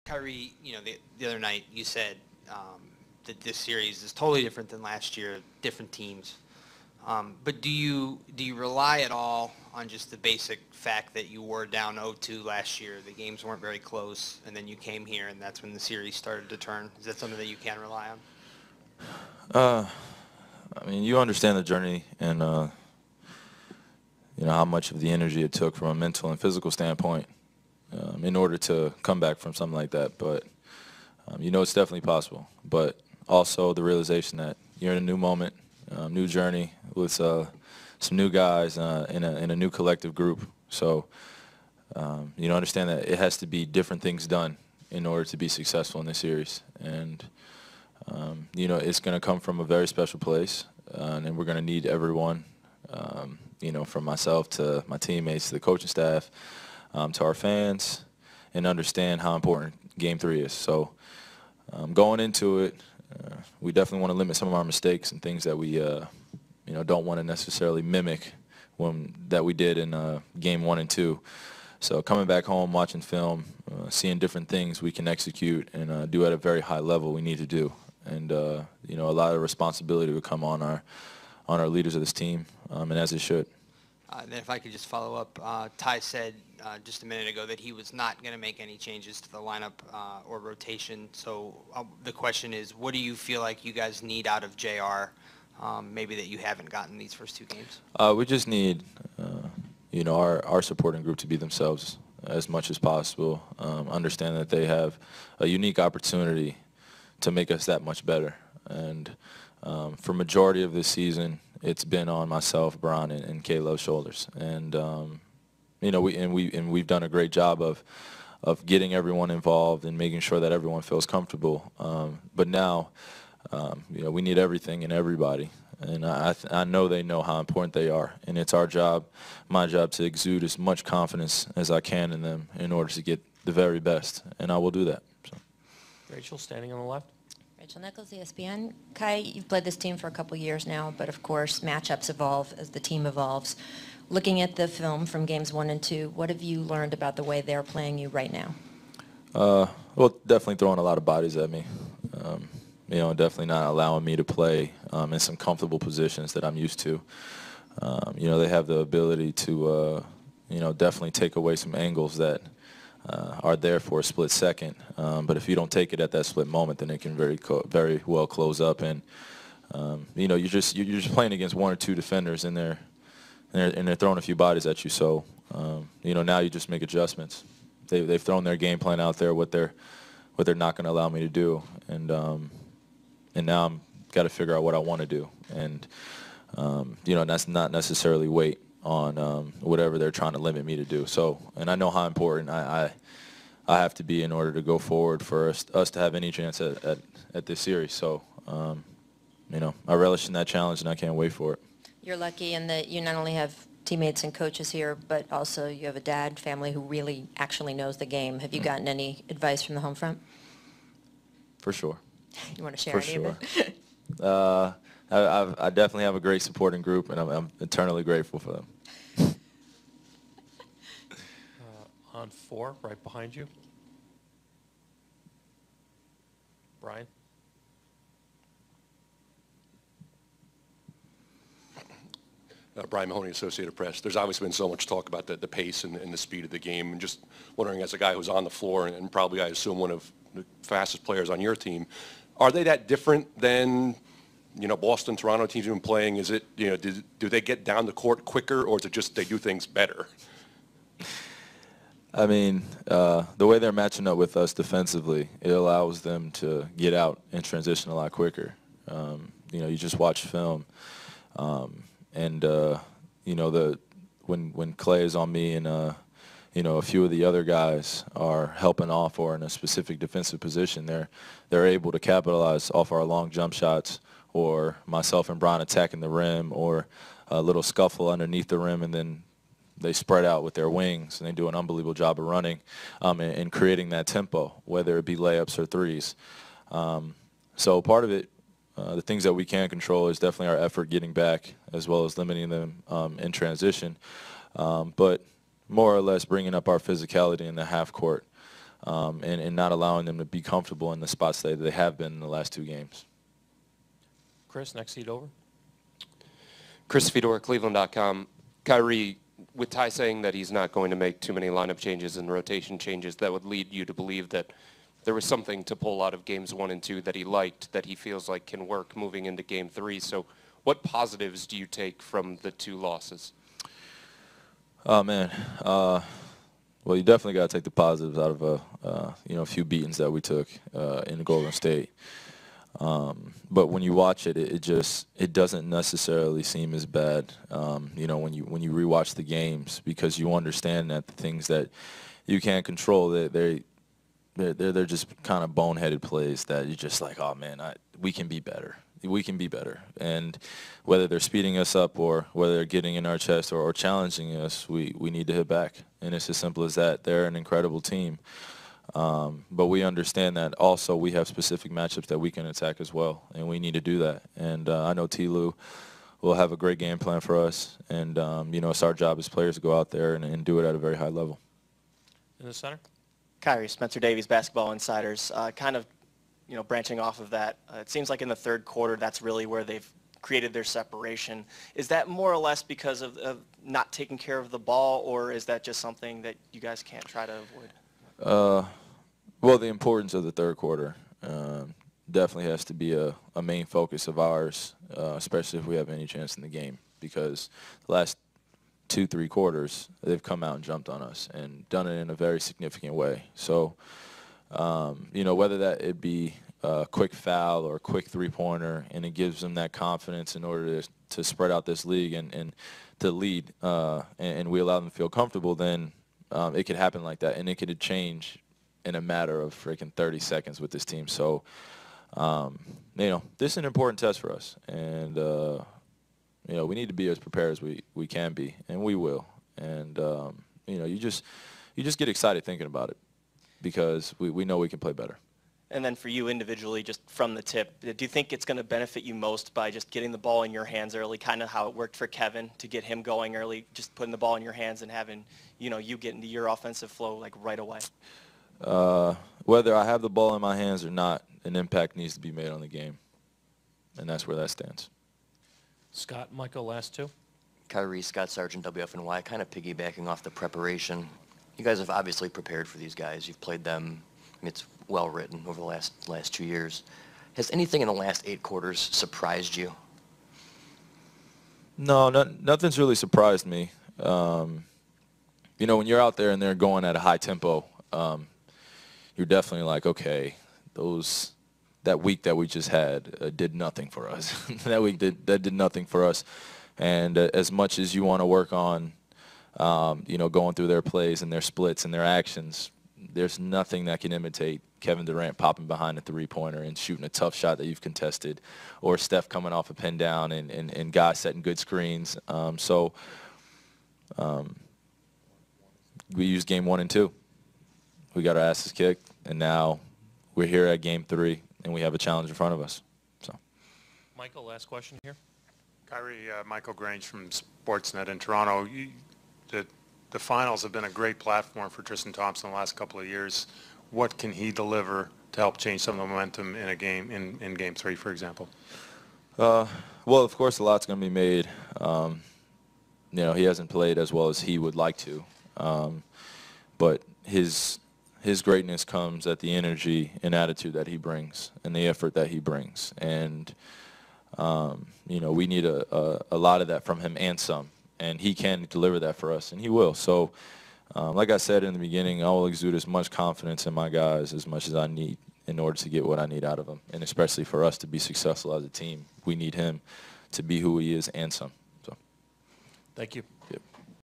Kyrie, the other night you said that this series is totally different than last year, different teams. But do you rely at all on just the basic fact that you were down 0-2 last year, the games weren't very close, and then you came here and that's when the series started to turn? Is that something that you can rely on? Uh, I mean, you understand the journey and how much of the energy it took from a mental and physical standpoint in order to come back from something like that. But it's definitely possible. But also the realization that you're in a new moment, new journey with some new guys in a new collective group. So understand that it has to be different things done in order to be successful in this series. And it's going to come from a very special place, and we're going to need everyone, from myself to my teammates to the coaching staff, to our fans, and understand how important Game 3 is. So going into it, we definitely want to limit some of our mistakes and things that we don't want to necessarily mimic that we did in Game 1 and 2. So coming back home, watching film, seeing different things we can execute and do at a very high level we need to do. And, a lot of responsibility would come on our leaders of this team, and as it should. Then if I could just follow up, Ty said just a minute ago that he was not going to make any changes to the lineup or rotation. So the question is, what do you feel like you guys need out of JR, maybe that you haven't gotten these first two games? We just need, our supporting group to be themselves as much as possible. Understand that they have a unique opportunity to make us that much better. And for majority of this season, it's been on myself, Bron, and Caleb's shoulders. And we've done a great job of getting everyone involved and making sure that everyone feels comfortable. But now, we need everything and everybody. And I know they know how important they are. And it's my job, to exude as much confidence as I can in them in order to get the very best. And I will do that. So. Rachel, standing on the left. Rachel Nichols, ESPN. Kai, you've played this team for a couple years now, but of course matchups evolve as the team evolves. Looking at the film from games 1 and 2, what have you learned about the way they're playing you right now? Well, definitely throwing a lot of bodies at me. Definitely not allowing me to play in some comfortable positions that I'm used to. They have the ability to, definitely take away some angles that are there for a split second. But if you don't take it at that split moment, then it can very well close up. And you're just playing against one or two defenders, and they're throwing a few bodies at you. So now you just make adjustments. They've thrown their game plan out there, what they're not going to allow me to do, and now I'm got to figure out what I want to do. And that's not necessarily wait on whatever they're trying to limit me to do. So, and I know how important I have to be in order to go forward for us to have any chance at this series. So, I relish in that challenge, and I can't wait for it. You're lucky in that you not only have teammates and coaches here, but also you have a dad, family who really actually knows the game. Have you gotten any advice from the home front? For sure. You want to share any of it? I definitely have a great supporting group, and I'm eternally grateful for them. On 4, right behind you. Brian. Brian Mahoney, Associated Press. There's obviously been so much talk about the pace and the speed of the game, and just wondering, as a guy who's on the floor and probably, I assume, one of the fastest players on your team, are they that different than Boston, Toronto teams you've been playing? Is it, do they get down the court quicker, or is it just they do things better? I mean, the way they're matching up with us defensively, it allows them to get out and transition a lot quicker. You just watch film, and when Clay is on me and a few of the other guys are helping off or in a specific defensive position, they're able to capitalize off our long jump shots, or myself and Bron attacking the rim, or a little scuffle underneath the rim, and then they spread out with their wings, and they do an unbelievable job of running and creating that tempo, whether it be layups or threes. So part of it, the things that we can control, is definitely our effort getting back, as well as limiting them in transition. But more or less bringing up our physicality in the half court and not allowing them to be comfortable in the spots that they have been in the last 2 games. Chris, next seat over. Chris Fedor, Cleveland.com. Kyrie, with Ty saying that he's not going to make too many lineup changes and rotation changes, that would lead you to believe that there was something to pull out of games 1 and 2 that he liked, that he feels like can work moving into game 3. So what positives do you take from the 2 losses? Oh, man. Well, you definitely got to take the positives out of a few beatings that we took in Golden State. But when you watch it, it doesn't necessarily seem as bad. When you rewatch the games, because you understand that the things that you can't control, they're just kind of boneheaded plays that you're just like, oh man, we can be better. We can be better. And whether they're speeding us up or whether they're getting in our chest or challenging us, we need to hit back. And it's as simple as that. They're an incredible team. But we understand that also we have specific matchups that we can attack as well, and we need to do that. And I know T. Lou will have a great game plan for us, and it's our job as players to go out there and do it at a very high level. In the center. Kyrie, Spencer Davies, Basketball Insiders. Kind of, branching off of that, it seems like in the third quarter, that's really where they've created their separation. Is that more or less because of not taking care of the ball, or is that just something that you guys can't try to avoid? Well, the importance of the third quarter definitely has to be a main focus of ours, especially if we have any chance in the game, because the last 2-3 quarters, they've come out and jumped on us and done it in a very significant way. So, whether that it be a quick foul or a quick three-pointer, and it gives them that confidence in order to spread out this league and to lead, and we allow them to feel comfortable, then it could happen like that, and it could change in a matter of freaking 30 seconds with this team. So, this is an important test for us, and we need to be as prepared as we can be, and we will. And you just get excited thinking about it, because we know we can play better. And then for you individually, just from the tip, do you think it's going to benefit you most by just getting the ball in your hands early, kind of how it worked for Kevin to get him going early, just putting the ball in your hands and having, you get into your offensive flow like right away? Whether I have the ball in my hands or not, an impact needs to be made on the game, and that's where that stands. Scott, Michael, last 2. Kyrie, Scott Sargent, WFNY, kind of piggybacking off the preparation. You guys have obviously prepared for these guys. You've played them. It's well written over the last 2 years. Has anything in the last 8 quarters surprised you? No, nothing's really surprised me. When you're out there and they're going at a high tempo, you're definitely like, okay, that week that we just had did nothing for us. That week that did nothing for us. And as much as you want to work on, going through their plays and their splits and their actions, there's nothing that can imitate Kevin Durant popping behind a three-pointer and shooting a tough shot that you've contested, or Steph coming off a pin down and guys setting good screens. We used game 1 and 2. We got our asses kicked, and now we're here at game 3, and we have a challenge in front of us. So, Michael, last question here. Kyrie, Michael Grange from Sportsnet in Toronto. The finals have been a great platform for Tristan Thompson the last couple of years. What can he deliver to help change some of the momentum in a game, in game 3, for example? Well, of course, a lot's going to be made. He hasn't played as well as he would like to, but his greatness comes at the energy and attitude that he brings and the effort that he brings. And, we need a lot of that from him and some. And he can deliver that for us, and he will. So, like I said in the beginning, I will exude as much confidence in my guys as much as I need in order to get what I need out of them. And especially for us to be successful as a team, we need him to be who he is and some. So, Thank you. yep.